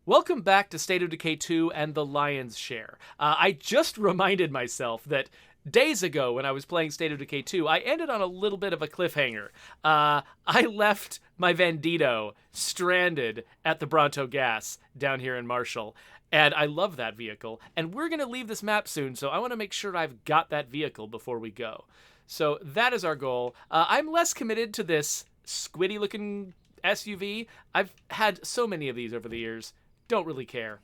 Welcome back to State of Decay 2 and the Lion's Share. I just reminded myself that days ago when I was playing State of Decay 2, I ended on a little bit of a cliffhanger. I left my Vandito stranded at the Bronto Gas down here in Marshall, and I love that vehicle. And we're going to leave this map soon, so I want to make sure I've got that vehicle before we go. So that is our goal. I'm less committed to this squiddy-looking SUV. I've had so many of these over the years. Don't really care.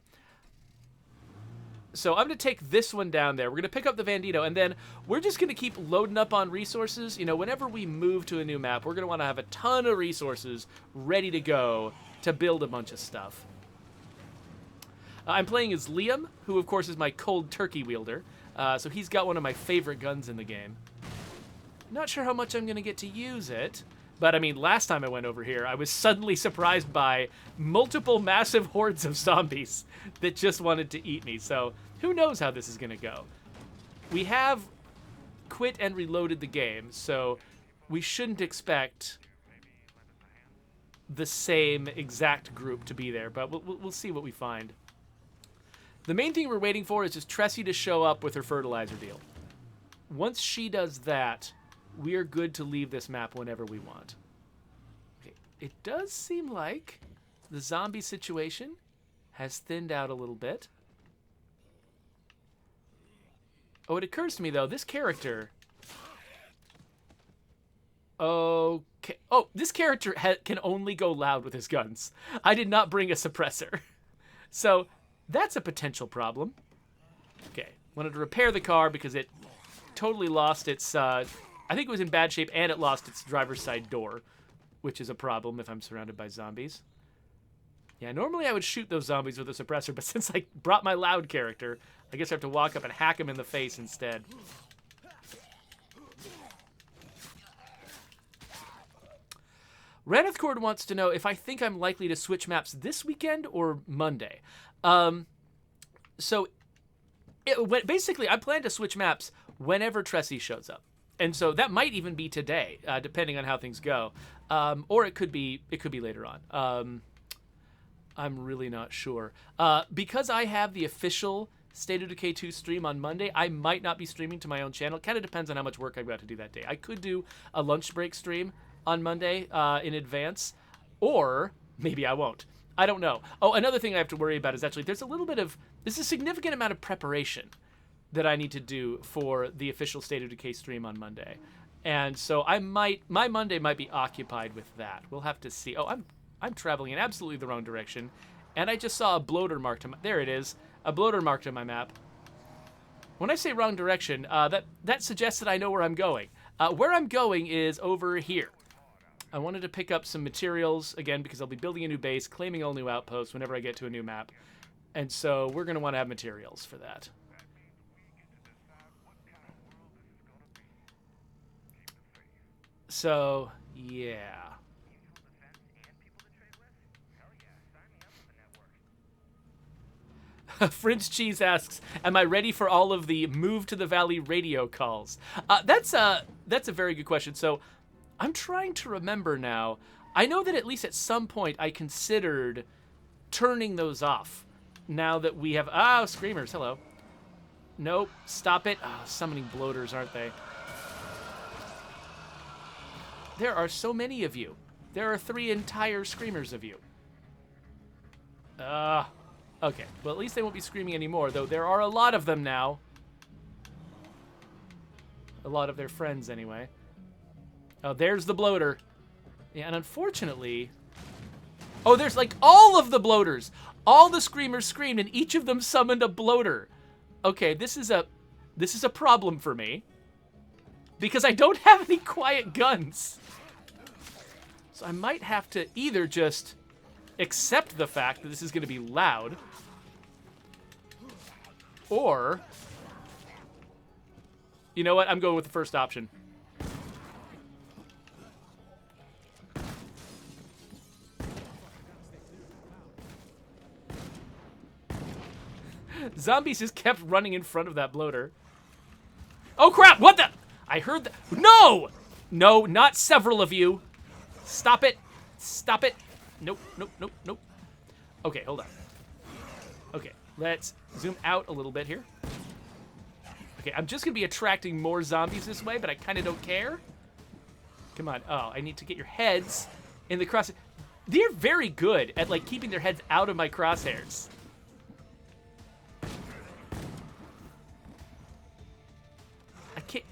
So I'm going to take this one down there. We're going to pick up the Vandito, and then we're just going to keep loading up on resources. You know, whenever we move to a new map, we're going to want to have a ton of resources ready to go to build a bunch of stuff. I'm playing as Liam, who, of course, is my cold turkey wielder. So he's got one of my favorite guns in the game. Not sure how much I'm going to get to use it. But, I mean, last time I went over here, I was suddenly surprised by multiple massive hordes of zombies that just wanted to eat me. So, who knows how this is going to go. We have quit and reloaded the game, so we shouldn't expect the same exact group to be there. But we'll see what we find. The main thing we're waiting for is just Tressie to show up with her fertilizer deal. Once she does that, we are good to leave this map whenever we want. Okay, it does seem like the zombie situation has thinned out a little bit. Oh, it occurs to me, though, this character... Okay. Oh, this character can only go loud with his guns. I did not bring a suppressor. So, that's a potential problem. Okay, wanted to repair the car because it totally lost its... I think it was in bad shape, and it lost its driver's side door, which is a problem if I'm surrounded by zombies. Yeah, normally I would shoot those zombies with a suppressor, but since I brought my loud character, I guess I have to walk up and hack him in the face instead. Ranithcord wants to know if I think I'm likely to switch maps this weekend or Monday. Basically, I plan to switch maps whenever Tressie shows up. And so that might even be today, depending on how things go, or it could be later on. I'm really not sure. Because I have the official State of Decay 2 stream on Monday, I might not be streaming to my own channel. Kind of depends on how much work I've got to do that day. I could do a lunch break stream on Monday in advance, or maybe I won't. I don't know. Oh, another thing I have to worry about is actually there's a significant amount of preparation that I need to do for the official State of Decay stream on Monday. And so my Monday might be occupied with that. We'll have to see. Oh, I'm traveling in absolutely the wrong direction. And I just saw a bloater marked on there it is. A bloater marked on my map. When I say wrong direction, that suggests that I know where I'm going. Where I'm going is over here. I wanted to pick up some materials, again, because I'll be building a new base, claiming all new outposts whenever I get to a new map. And so we're going to want to have materials for that. So, yeah. Fringe Cheese asks, am I ready for all of the Move to the Valley radio calls? That's a very good question. So, I'm trying to remember now. I know that at least at some point I considered turning those off. Now that we have... Ah, screamers, hello. Nope, stop it. Oh, summoning bloaters, aren't they? There are so many of you. There are 3 entire screamers of you. Okay. Well, at least they won't be screaming anymore, though there are a lot of them now. A lot of their friends, anyway. Oh, there's the bloater. Yeah, and unfortunately... Oh, there's like all of the bloaters. All the screamers screamed, and each of them summoned a bloater. Okay, this is a problem for me. Because I don't have any quiet guns. So I might have to either just accept the fact that this is going to be loud, or, you know what, I'm going with the first option. Zombies just kept running in front of that bloater. Oh crap, what the? I heard that. No! No, not several of you. Stop it. Stop it. Nope, nope, nope, nope. Okay, hold on. Okay, let's zoom out a little bit here. Okay, I'm just going to be attracting more zombies this way, but I kind of don't care. Come on. Oh, I need to get your heads in the cross. They're very good at, like, keeping their heads out of my crosshairs. I can't...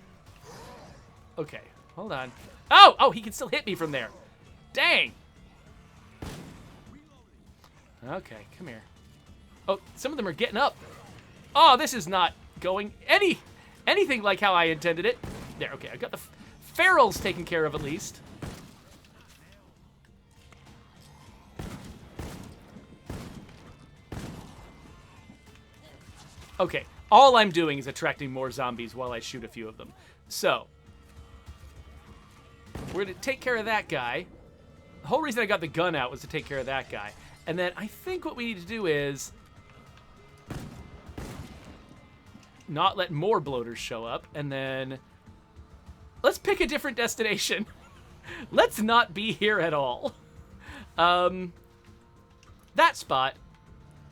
Okay, hold on. Oh! Oh, he can still hit me from there. Dang! Okay, come here. Oh, some of them are getting up. Oh, this is not going anything like how I intended it. There, okay, I got the ferals taken care of at least. Okay, all I'm doing is attracting more zombies while I shoot a few of them. So, we're gonna take care of that guy. The whole reason I got the gun out was to take care of that guy. And then I think what we need to do is not let more bloaters show up, and then let's pick a different destination. Let's not be here at all. That spot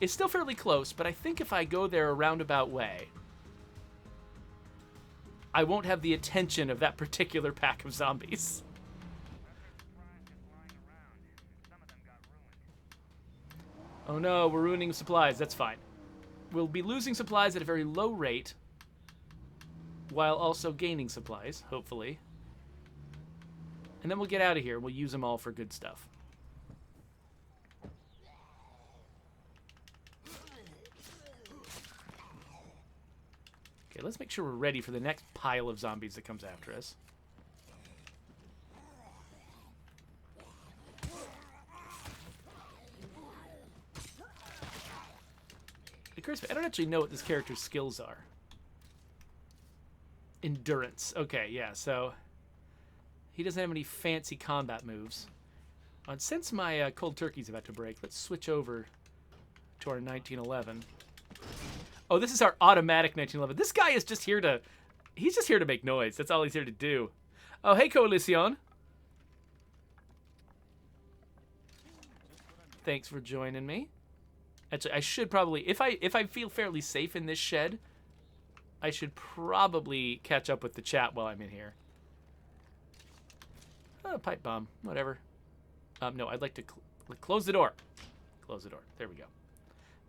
is still fairly close, but I think if I go there a roundabout way, I won't have the attention of that particular pack of zombies. Oh no, we're ruining supplies. That's fine. We'll be losing supplies at a very low rate while also gaining supplies, hopefully. And then we'll get out of here. We'll use them all for good stuff. Okay, let's make sure we're ready for the next pile of zombies that comes after us. I don't actually know what this character's skills are. Endurance. Okay, yeah, so he doesn't have any fancy combat moves. Since my cold turkey's about to break, let's switch over to our 1911. Oh, this is our automatic 1911. This guy is just here to... He's just here to make noise. That's all he's here to do. Oh, hey, Coalition. Thanks for joining me. Actually, I should probably... If I feel fairly safe in this shed, I should probably catch up with the chat while I'm in here. Oh, pipe bomb. Whatever. No, I'd like to close the door. Close the door. There we go.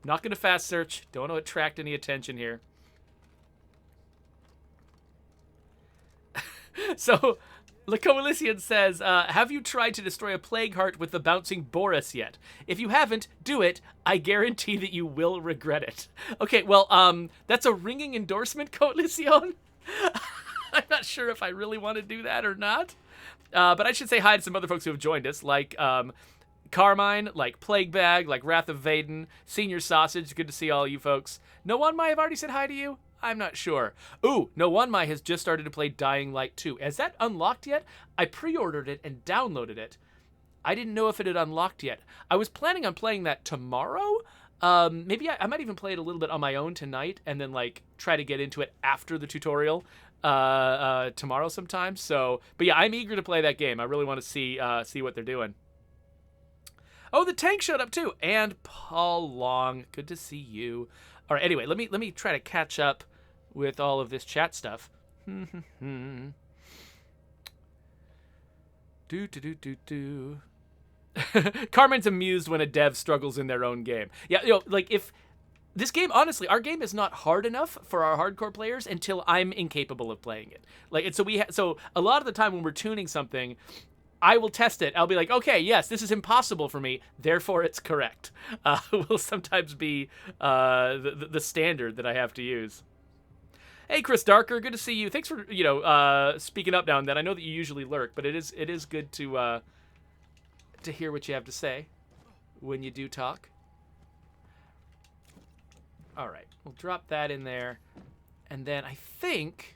Not going to fast search. Don't want to attract any attention here. So, Le Coalition says, have you tried to destroy a plague heart with the bouncing Boris yet? If you haven't, do it. I guarantee that you will regret it. Okay, well, that's a ringing endorsement, Coalition. I'm not sure if I really want to do that or not. But I should say hi to some other folks who have joined us, like Carmine, like Plague Bag, like Wrath of Vaden, Senior Sausage. Good to see all you folks. No One Mai have already said hi to you? I'm not sure. Ooh, No One Mai has just started to play Dying Light 2. Has that unlocked yet? I pre-ordered it and downloaded it. I didn't know if it had unlocked yet. I was planning on playing that tomorrow. Maybe I might even play it a little bit on my own tonight and then like try to get into it after the tutorial tomorrow sometime. So, but yeah, I'm eager to play that game. I really want to see what they're doing. Oh, the tank showed up too, and Paul Long. Good to see you. All right. Anyway, let me try to catch up with all of this chat stuff. Carmen's amused when a dev struggles in their own game. Yeah, you know, like if this game, honestly, our game is not hard enough for our hardcore players until I'm incapable of playing it. Like, and so a lot of the time when we're tuning something, I will test it. I'll be like, okay, yes, this is impossible for me, therefore it's correct. Will sometimes be the standard that I have to use. Hey, Chris Darker, good to see you. Thanks for speaking up now and then. I know that you usually lurk, but it is good to hear what you have to say when you do talk. All right, we'll drop that in there, and then I think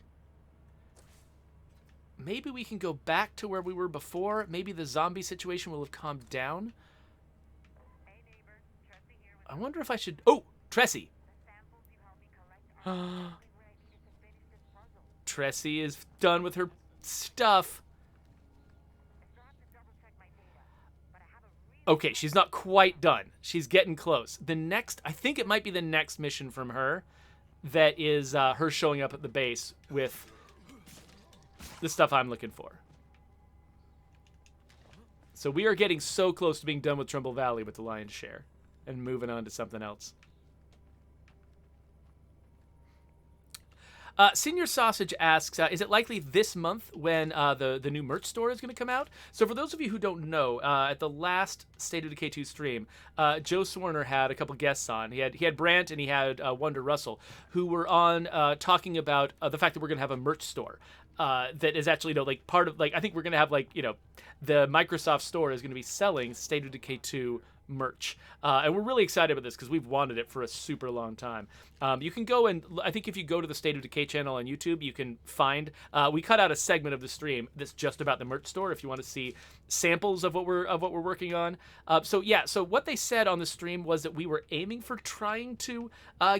maybe we can go back to where we were before. Maybe the zombie situation will have calmed down. I wonder if I should... Oh, Tressie. Tressie is done with her stuff. Okay, she's not quite done. She's getting close. I think it might be the next mission from her that is her showing up at the base with the stuff I'm looking for. So we are getting so close to being done with Trumbull Valley with the lion's share and moving on to something else. Senior Sausage asks, is it likely this month when the new merch store is going to come out? So for those of you who don't know, at the last State of Decay 2 stream, Joe Swarner had a couple guests on. He had Brant and he had Wonder Russell, who were on talking about the fact that we're going to have a merch store. That is actually, like part of, I think we're going to have, the Microsoft store is going to be selling State of Decay 2 merch. And we're really excited about this because we've wanted it for a super long time. You can go and, I think if you go to the State of Decay channel on YouTube, you can find, we cut out a segment of the stream that's just about the merch store if you want to see samples of what we're working on. So what they said on the stream was that we were aiming for trying to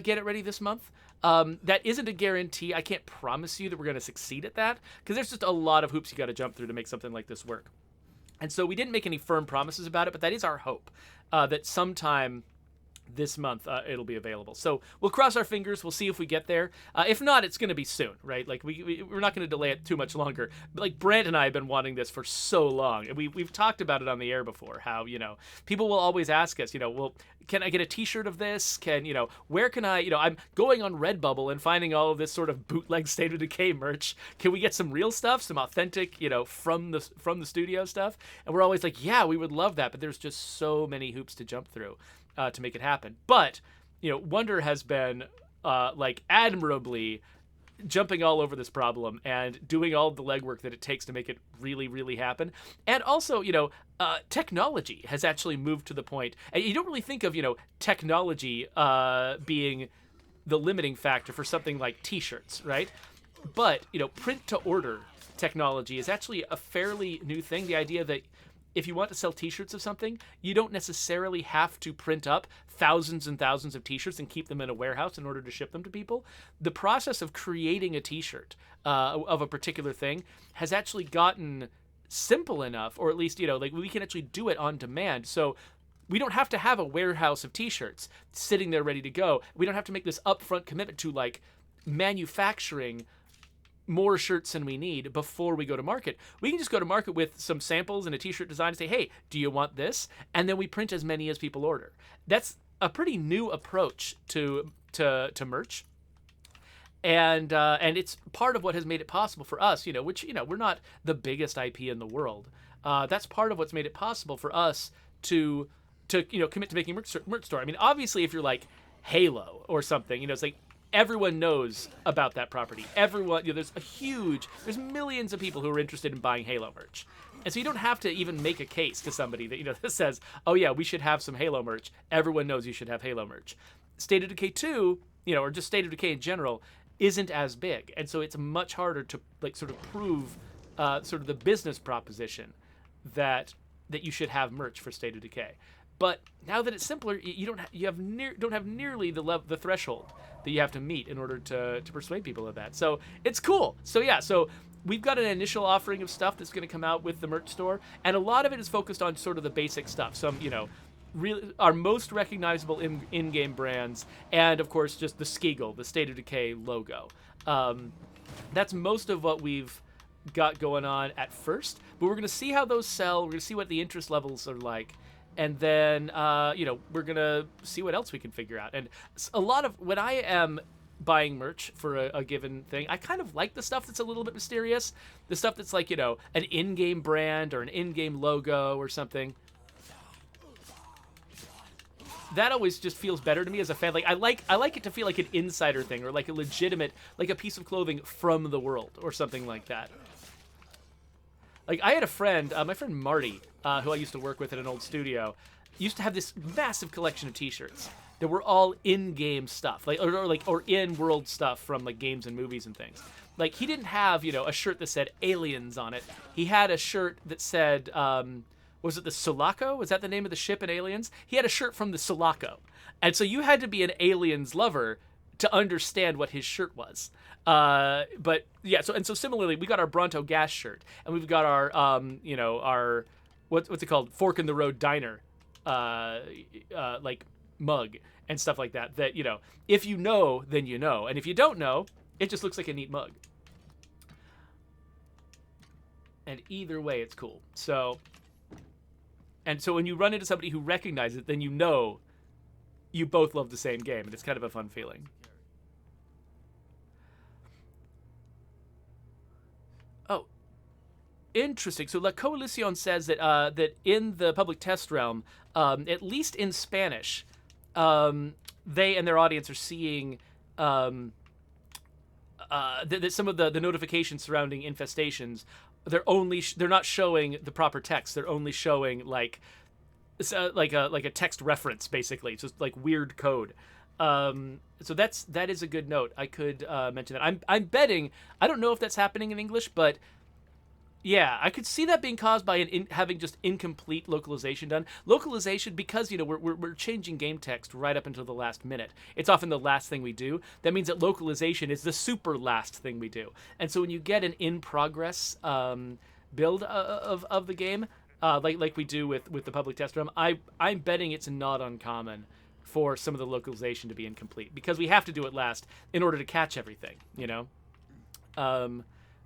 get it ready this month. That isn't a guarantee. I can't promise you that we're going to succeed at that because there's just a lot of hoops you got to jump through to make something like this work. And so we didn't make any firm promises about it, but that is our hope, that sometime this month it'll be available. So we'll cross our fingers. We'll see if we get there. If not, it's going to be soon, right? We're not going to delay it too much longer. But Brant and I have been wanting this for so long. And we've talked about it on the air before, how, people will always ask us, well, can I get a t-shirt of this? Where can I, I'm going on Redbubble and finding all of this sort of bootleg State of Decay merch. Can we get some real stuff, some authentic, from the studio stuff? And we're always like, yeah, we would love that. But there's just so many hoops to jump through to make it happen. But, Wonder has been admirably jumping all over this problem and doing all the legwork that it takes to make it really, really happen. And also, technology has actually moved to the point, and you don't really think of, technology being the limiting factor for something like t-shirts, right? But, print to order technology is actually a fairly new thing. The idea that if you want to sell t-shirts of something, you don't necessarily have to print up thousands and thousands of t-shirts and keep them in a warehouse in order to ship them to people. The process of creating a t-shirt of a particular thing has actually gotten simple enough, or at least, we can actually do it on demand. So we don't have to have a warehouse of t-shirts sitting there ready to go. We don't have to make this upfront commitment to manufacturing more shirts than we need before we go to market. We can just go to market with some samples and a t-shirt design and say, hey, do you want this? And then we print as many as people order. That's a pretty new approach to merch. And it's part of what has made it possible for us, which, we're not the biggest IP in the world. That's part of what's made it possible for us to commit to making merch store. I mean, obviously, if you're like Halo or something, it's like, everyone knows about that property. Everyone, there's millions of people who are interested in buying Halo merch. And so you don't have to even make a case to somebody that, that says, oh yeah, we should have some Halo merch. Everyone knows you should have Halo merch. State of Decay 2, or just State of Decay in general, isn't as big. And so it's much harder to sort of prove sort of the business proposition that you should have merch for State of Decay. But now that it's simpler, you don't have nearly the threshold that you have to meet in order to persuade people of that. So it's cool. So we've got an initial offering of stuff that's going to come out with the merch store, and a lot of it is focused on sort of the basic stuff. Some really our most recognizable in-game brands, and of course just the Skiggle, the State of Decay logo. That's most of what we've got going on at first. But we're going to see how those sell. We're going to see what the interest levels are like. And then, we're going to see what else we can figure out. And a lot of, when I am buying merch for a given thing, I kind of like the stuff that's a little bit mysterious. The stuff that's like, an in-game brand or an in-game logo or something. That always just feels better to me as a fan. I like it to feel like an insider thing, or like a legitimate, like a piece of clothing from the world or something like that. I had a friend, my friend Marty, who I used to work with at an old studio, used to have this massive collection of t-shirts that were all in-game stuff, or in-world stuff from games and movies and things. He didn't have, a shirt that said Aliens on it. He had a shirt that said, was it the Sulaco? Was that the name of the ship in Aliens? He had a shirt from the Sulaco. And so you had to be an Aliens lover to understand what his shirt was. But yeah, so similarly, we got our Bronto Gas shirt, and we've got our, our what's it called, Fork in the Road Diner like mug and stuff like that. That if you know, then you know, and if you don't know, it just looks like a neat mug. And either way, it's cool. So when you run into somebody who recognizes it, then you know you both love the same game, and it's kind of a fun feeling. Oh, interesting. So La Coalición says that that in the public test realm, at least in Spanish, they and their audience are seeing that some of the notifications surrounding infestations, they're not showing the proper text. They're only showing like a text reference, basically. It's just like weird code. So that is a good note. I could mention that. I'm betting. I don't know if that's happening in English, but yeah, I could see that being caused by having just incomplete localization done. Localization, because we're changing game text right up until the last minute. It's often the last thing we do. That means that localization is the super last thing we do. And so when you get an in progress build of the game, like we do with the public test room, I'm betting it's not uncommon for some of the localization to be incomplete, because we have to do it last in order to catch everything.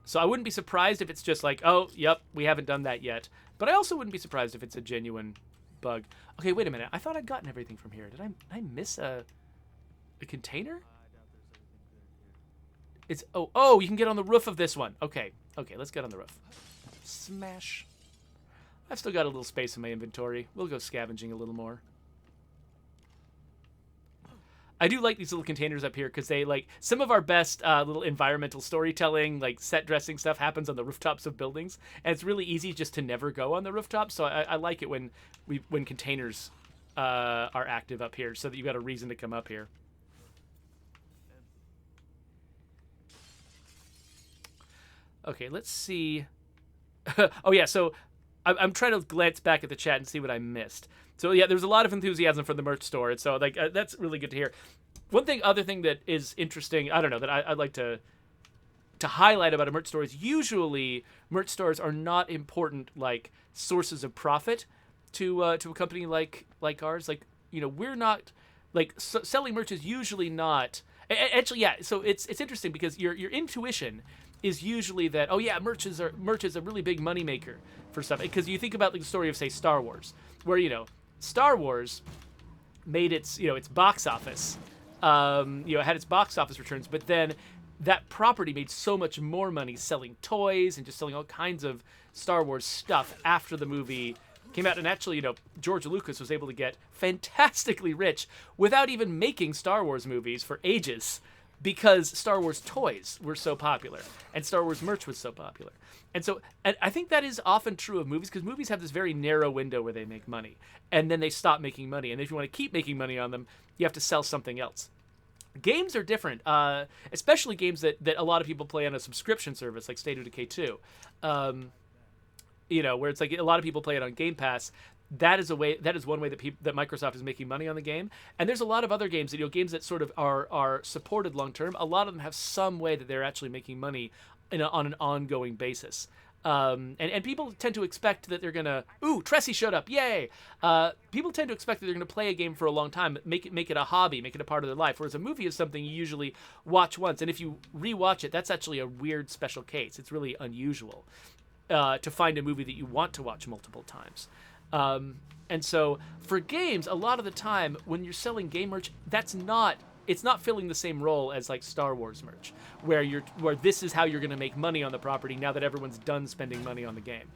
So I wouldn't be surprised if it's just like, oh, yep, we haven't done that yet. But I also wouldn't be surprised if it's a genuine bug. Okay, wait a minute. I thought I'd gotten everything from here. Did I miss a container? It's oh, you can get on the roof of this one. Okay, let's get on the roof. Smash. I've still got a little space in my inventory. We'll go scavenging a little more. I do like these little containers up here because they, like, some of our best little environmental storytelling, like set dressing stuff, happens on the rooftops of buildings, and it's really easy just to never go on the rooftop. So I like it when containers are active up here, so that you've got a reason to come up here. Okay, let's see. Oh yeah, so I'm trying to glance back at the chat and see what I missed. So yeah, there's a lot of enthusiasm for the merch store, and so like that's really good to hear. Other thing that is interesting, I don't know, that I'd like to highlight about a merch store is usually merch stores are not important like sources of profit to a company like ours. Like we're not like selling merch is usually not. Actually, yeah. So it's interesting because your intuition is usually that, oh yeah, merch is a really big moneymaker for stuff, because you think about like the story of, say, Star Wars, where Star Wars made its box office, it had its box office returns, but then that property made so much more money selling toys and just selling all kinds of Star Wars stuff after the movie came out. And actually, George Lucas was able to get fantastically rich without even making Star Wars movies for ages, because Star Wars toys were so popular and Star Wars merch was so popular. And I think that is often true of movies, because movies have this very narrow window where they make money, and then they stop making money. And if you want to keep making money on them, you have to sell something else. Games are different, especially games that a lot of people play on a subscription service like State of Decay 2, where it's like a lot of people play it on Game Pass. That is one way that Microsoft is making money on the game. And there's a lot of other games games that sort of are supported long term. A lot of them have some way that they're actually making money on an ongoing basis. And people tend to expect that they're gonna. Ooh, Tressie showed up! Yay! People tend to expect that they're gonna play a game for a long time, make it a hobby, make it a part of their life. Whereas a movie is something you usually watch once, and if you rewatch it, that's actually a weird special case. It's really unusual to find a movie that you want to watch multiple times. And so for games, a lot of the time when you're selling game merch, it's not filling the same role as like Star Wars merch, where this is how you're going to make money on the property now that everyone's done spending money on the game.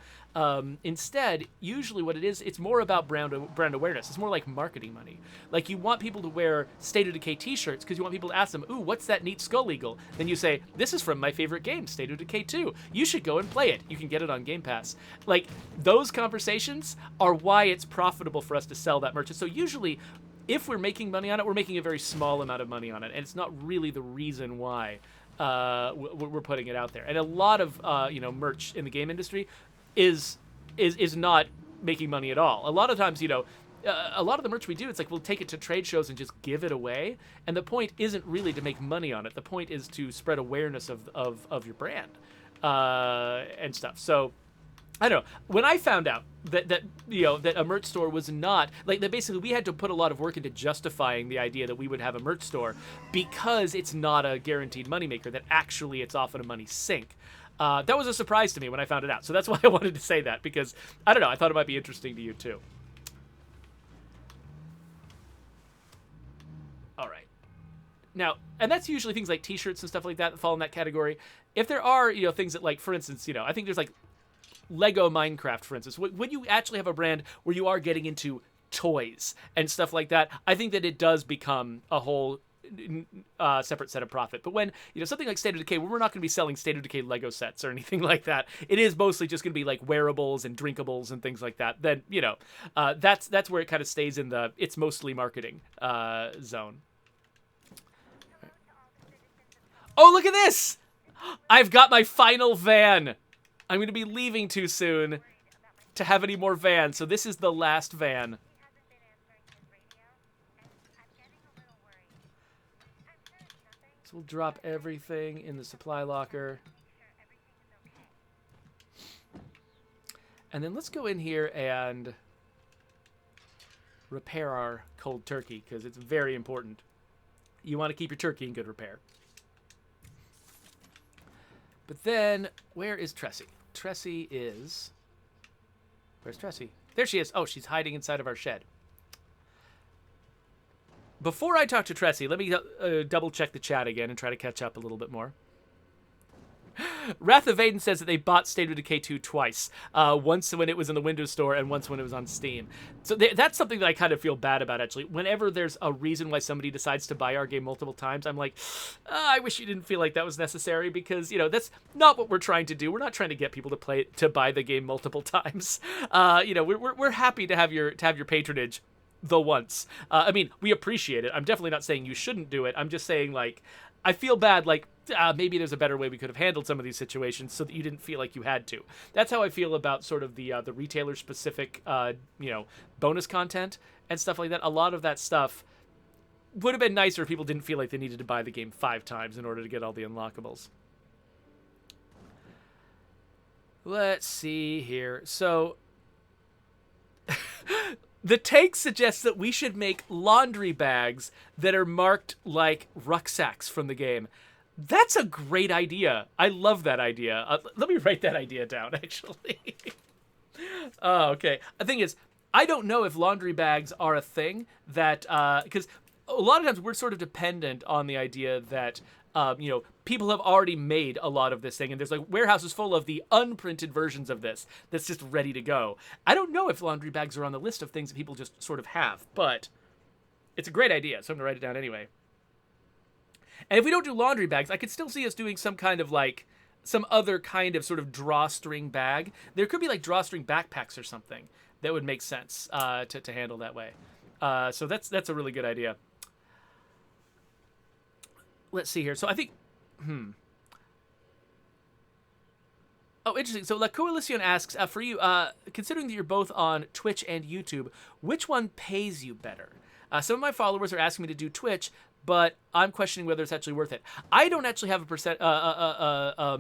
Instead, usually what it is, it's more about brand awareness. It's more like marketing money. Like, you want people to wear State of Decay t-shirts because you want people to ask them, ooh, what's that neat Skull Eagle? Then you say, this is from my favorite game, State of Decay 2. You should go and play it. You can get it on Game Pass. Like, those conversations are why it's profitable for us to sell that merch. So usually, if we're making money on it, we're making a very small amount of money on it, and it's not really the reason why we're putting it out there. And a lot of merch in the game industry is not making money at all. A lot of times, a lot of the merch we do, it's like we'll take it to trade shows and just give it away, and the point isn't really to make money on it. The point is to spread awareness of your brand and stuff. So I don't know. When I found out that you know that a merch store was not like that, basically we had to put a lot of work into justifying the idea that we would have a merch store because it's not a guaranteed moneymaker. That actually it's often a money sink. That was a surprise to me when I found it out. So that's why I wanted to say that, because I don't know. I thought it might be interesting to you too. All right. Now, and that's usually things like T-shirts and stuff like that fall in that category. If there are, you know, things that, like, for instance, you know, I think there's like Lego Minecraft, for instance. When you actually have a brand where you are getting into toys and stuff like that, I think that it does become a whole separate set of profit. But when, you know, something like State of Decay, where we're not going to be selling State of Decay Lego sets or anything like that, it is mostly just going to be like wearables and drinkables and things like that. Then, you know, that's where it kind of stays in the it's mostly marketing zone. Oh, look at this! I've got my final van. I'm going to be leaving too soon to have any more vans, so this is the last van. So we'll drop everything in the supply locker. And then let's go in here and repair our cold turkey, because it's very important. You want to keep your turkey in good repair. But then, where is Tressie? Tressie is... Where's Tressie? There she is. Oh, she's hiding inside of our shed. Before I talk to Tressie, let me double check the chat again and try to catch up a little bit more. Wrath of Aiden says that they bought State of Decay 2 twice. Once when it was in the Windows Store and once when it was on Steam. So that's something that I kind of feel bad about, actually. Whenever there's a reason why somebody decides to buy our game multiple times, I'm like, I wish you didn't feel like that was necessary, because, you know, that's not what we're trying to do. We're not trying to get people to buy the game multiple times. You know, we're happy to have your patronage the once. I mean, we appreciate it. I'm definitely not saying you shouldn't do it. I'm just saying, like, I feel bad, like, maybe there's a better way we could have handled some of these situations so that you didn't feel like you had to. That's how I feel about sort of the retailer-specific, you know, bonus content and stuff like that. A lot of that stuff would have been nicer if people didn't feel like they needed to buy the game 5 times in order to get all the unlockables. Let's see here. So... The take suggests that we should make laundry bags that are marked like rucksacks from the game. That's a great idea. I love that idea. Let me write that idea down, actually. Oh, okay. The thing is, I don't know if laundry bags are a thing that, because a lot of times we're sort of dependent on the idea that, you know, people have already made a lot of this thing, and there's like warehouses full of the unprinted versions of this that's just ready to go. I don't know if laundry bags are on the list of things that people just sort of have, but it's a great idea, so I'm gonna write it down anyway. And if we don't do laundry bags, I could still see us doing some kind of like, some other kind of sort of drawstring bag. There could be like drawstring backpacks or something that would make sense to handle that way. So that's a really good idea. Let's see here. So I think, Oh, interesting. So La Coalition asks, for you, considering that you're both on Twitch and YouTube, which one pays you better? Some of my followers are asking me to do Twitch, but I'm questioning whether it's actually worth it. I don't actually have a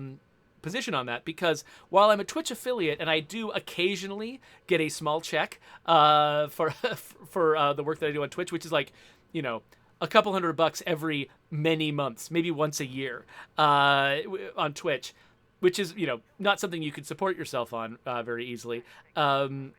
position on that, because while I'm a Twitch affiliate and I do occasionally get a small check for the work that I do on Twitch, which is like, you know, a couple $100 every many months, maybe once a year on Twitch, which is, you know, not something you could support yourself on very easily. I don't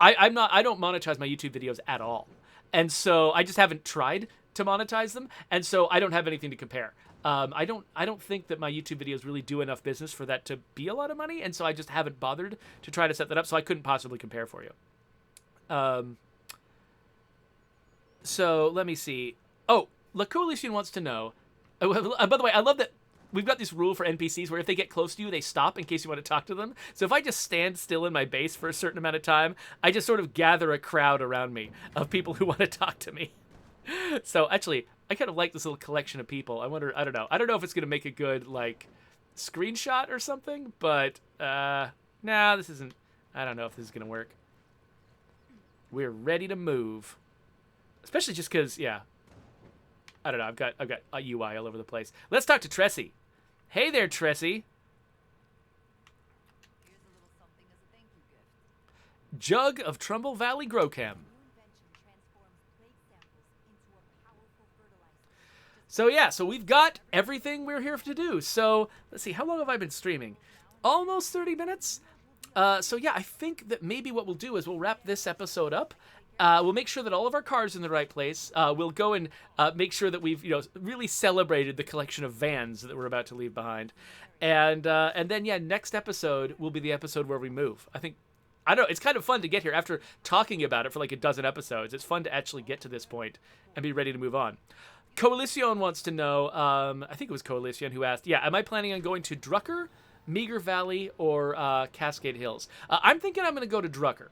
monetize my YouTube videos at all. And so I just haven't tried to monetize them. And so I don't have anything to compare. I don't think that my YouTube videos really do enough business for that to be a lot of money. And so I just haven't bothered to try to set that up. So I couldn't possibly compare for you. So let me see. Oh, La Coalition wants to know. By the way, I love that we've got this rule for NPCs where if they get close to you, they stop in case you want to talk to them. So if I just stand still in my base for a certain amount of time, I just sort of gather a crowd around me of people who want to talk to me. So actually, I kind of like this little collection of people. I don't know if it's going to make a good, like, screenshot or something, but, nah, this isn't, I don't know if this is going to work. We're ready to move. Especially just because, yeah, I don't know. I've got a UI all over the place. Let's talk to Tressie. Hey there, Tressie. Jug of Trumbull Valley Growchem. So yeah, so we've got everything we're here to do. So let's see, how long have I been streaming? Almost 30 minutes. So yeah, I think that maybe what we'll do is we'll wrap this episode up. We'll make sure that all of our cars are in the right place. We'll go and make sure that we've really celebrated the collection of vans that we're about to leave behind, and then yeah, next episode will be the episode where we move. I don't know, it's kind of fun to get here after talking about it for like a dozen episodes. It's fun to actually get to this point and be ready to move on. Coalition wants to know, I think it was Coalition who asked, yeah, am I planning on going to Drucker, Meager Valley, or Cascade Hills? I'm thinking I'm going to go to Drucker.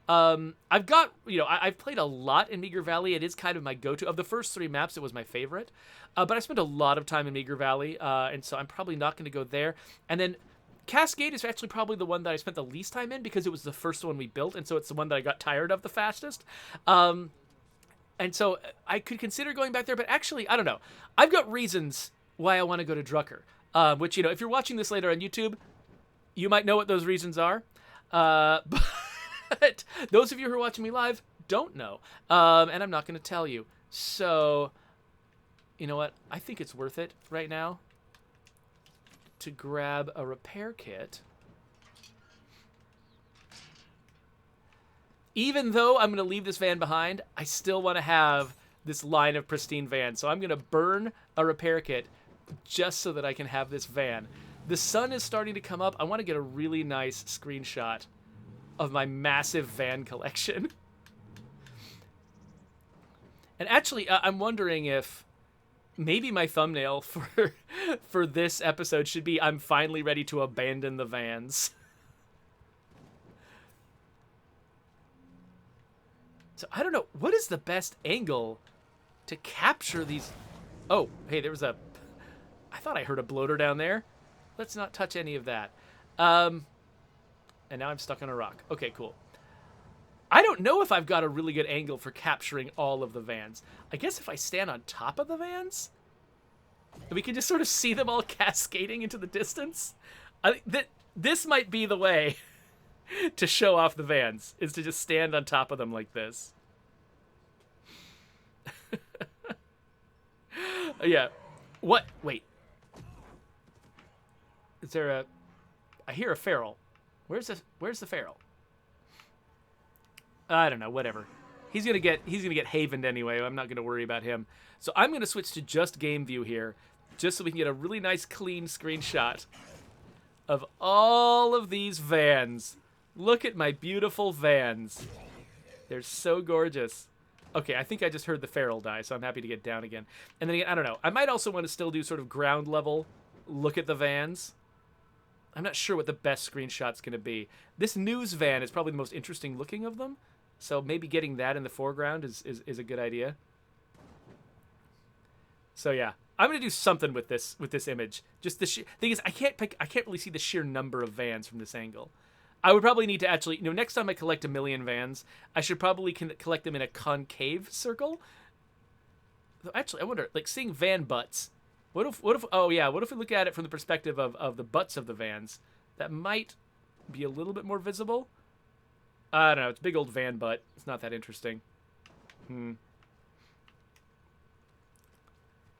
I've got, I've played a lot in Meager Valley. It is kind of my go-to. Of the first 3 maps, it was my favorite. But I spent a lot of time in Meager Valley, and so I'm probably not going to go there. And then Cascade is actually probably the one that I spent the least time in because it was the first one we built, and so it's the one that I got tired of the fastest. And so I could consider going back there, but actually, I don't know. I've got reasons why I want to go to Drucker, which, if you're watching this later on YouTube, you might know what those reasons are. But those of you who are watching me live don't know, and I'm not going to tell you. So, you know what? I think it's worth it right now to grab a repair kit. Even though I'm going to leave this van behind, I still want to have this line of pristine vans. So I'm going to burn a repair kit just so that I can have this van. The sun is starting to come up. I want to get a really nice screenshot of my massive van collection. And actually, I'm wondering if maybe my thumbnail for this episode should be I'm finally ready to abandon the vans. So I don't know, what is the best angle to capture these? Oh, hey, there was I thought I heard a bloater down there. Let's not touch any of that. And now I'm stuck on a rock. Okay, cool. I don't know if I've got a really good angle for capturing all of the vans. I guess if I stand on top of the vans, we can just sort of see them all cascading into the distance. I think that this might be the way to show off the vans, is to just stand on top of them like this. Yeah. What? Wait. Is there I hear a feral. Where's the feral? I don't know, whatever. He's gonna get havened anyway. I'm not gonna worry about him. So I'm gonna switch to just game view here, just so we can get a really nice clean screenshot of all of these vans. Look at my beautiful vans. They're so gorgeous. Okay, I think I just heard the feral die, so I'm happy to get down again. And then again, I don't know. I might also want to still do sort of ground level look at the vans. I'm not sure what the best screenshot's going to be. This news van is probably the most interesting looking of them, so maybe getting that in the foreground is a good idea. So yeah, I'm going to do something with this image. Just the thing is, I can't really see the sheer number of vans from this angle. I would probably need to actually, next time I collect 1 million vans, I should probably collect them in a concave circle. Though actually, I wonder, like seeing van butts. What if we look at it from the perspective of the butts of the vans? That might be a little bit more visible. I don't know, it's a big old van butt. It's not that interesting. I'm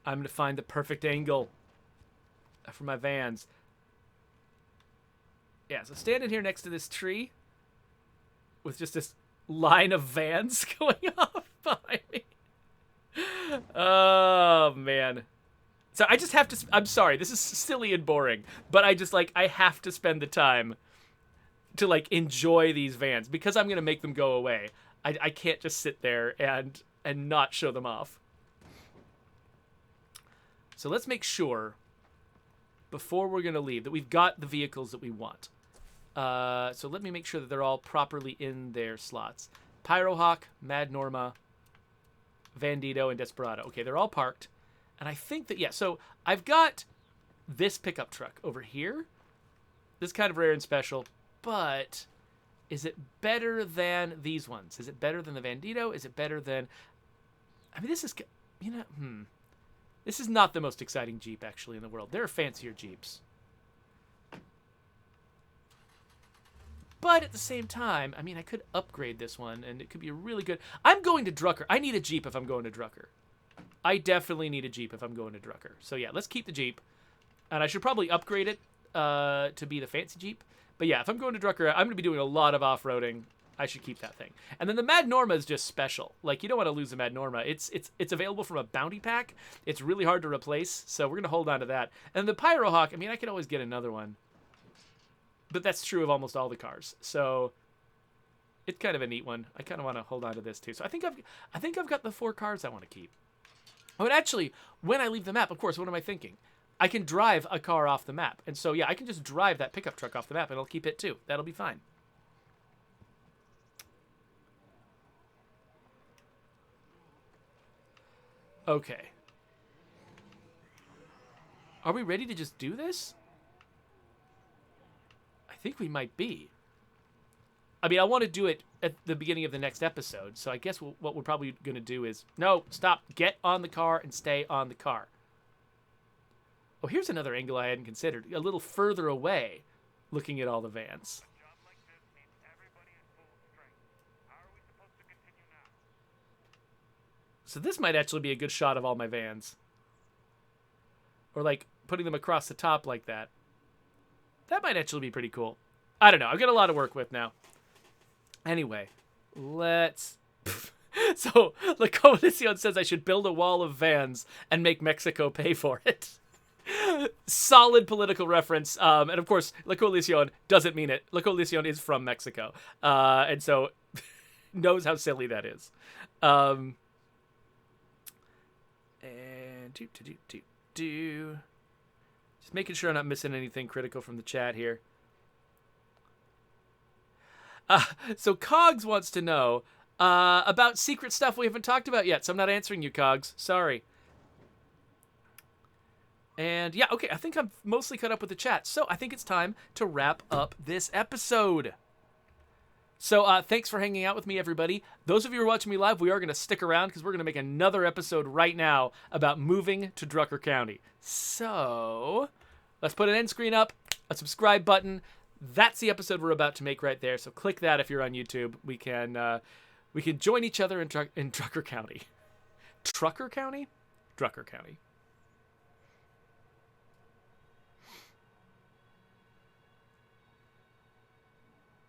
going to find the perfect angle for my vans. Yeah, so standing here next to this tree with just this line of vans going off behind me. Oh, man. So I just have to... I'm sorry, this is silly and boring, but I have to spend the time to, enjoy these vans because I'm going to make them go away. I can't just sit there and not show them off. So let's make sure, before we're going to leave, that we've got the vehicles that we want. So let me make sure that they're all properly in their slots. Pyrohawk, Mad Norma, Vandito, and Desperado. Okay, they're all parked. And I think that, yeah, so I've got this pickup truck over here. This kind of rare and special, but is it better than these ones? Is it better than the Vandito? Is it better than... I mean, this is, This is not the most exciting Jeep, actually, in the world. There are fancier Jeeps. But at the same time, I mean, I could upgrade this one, and it could be a really good... I'm going to Drucker. I need a Jeep if I'm going to Drucker. I definitely need a Jeep if I'm going to Drucker. So yeah, let's keep the Jeep. And I should probably upgrade it to be the fancy Jeep. But yeah, if I'm going to Drucker, I'm going to be doing a lot of off-roading. I should keep that thing. And then the Mad Norma is just special. Like, you don't want to lose the Mad Norma. It's available from a bounty pack. It's really hard to replace, so we're going to hold on to that. And the Pyrohawk, I mean, I could always get another one. But that's true of almost all the cars. So it's kind of a neat one. I kind of want to hold on to this too. So I think I've got the 4 cars I want to keep. Oh, and actually, when I leave the map, of course, what am I thinking? I can drive a car off the map. And so, yeah, I can just drive that pickup truck off the map, and I'll keep it too. That'll be fine. Okay. Are we ready to just do this? I think we might be. I mean, I want to do it at the beginning of the next episode, so I guess what we're probably going to do is... No, stop. Get on the car and stay on the car. Oh, here's another angle I hadn't considered. A little further away, looking at all the vans. So this might actually be a good shot of all my vans. Or like putting them across the top like that. That might actually be pretty cool. I don't know. I've got a lot to work with now. Anyway, let's... So, La Coalición says I should build a wall of vans and make Mexico pay for it. Solid political reference. And of course, La Coalición doesn't mean it. La Coalición is from Mexico. And so knows how silly that is. And just making sure I'm not missing anything critical from the chat here. So Cogs wants to know about secret stuff we haven't talked about yet. So I'm not answering you, Cogs. Sorry. And yeah, okay, I think I'm mostly caught up with the chat. So I think it's time to wrap up this episode. So thanks for hanging out with me, everybody. Those of you who are watching me live, we are going to stick around because we're going to make another episode right now about moving to Drucker County. So let's put an end screen up, a subscribe button. That's the episode we're about to make right there. So click that if you're on YouTube. We can join each other in Drucker County. Trucker County? Drucker County.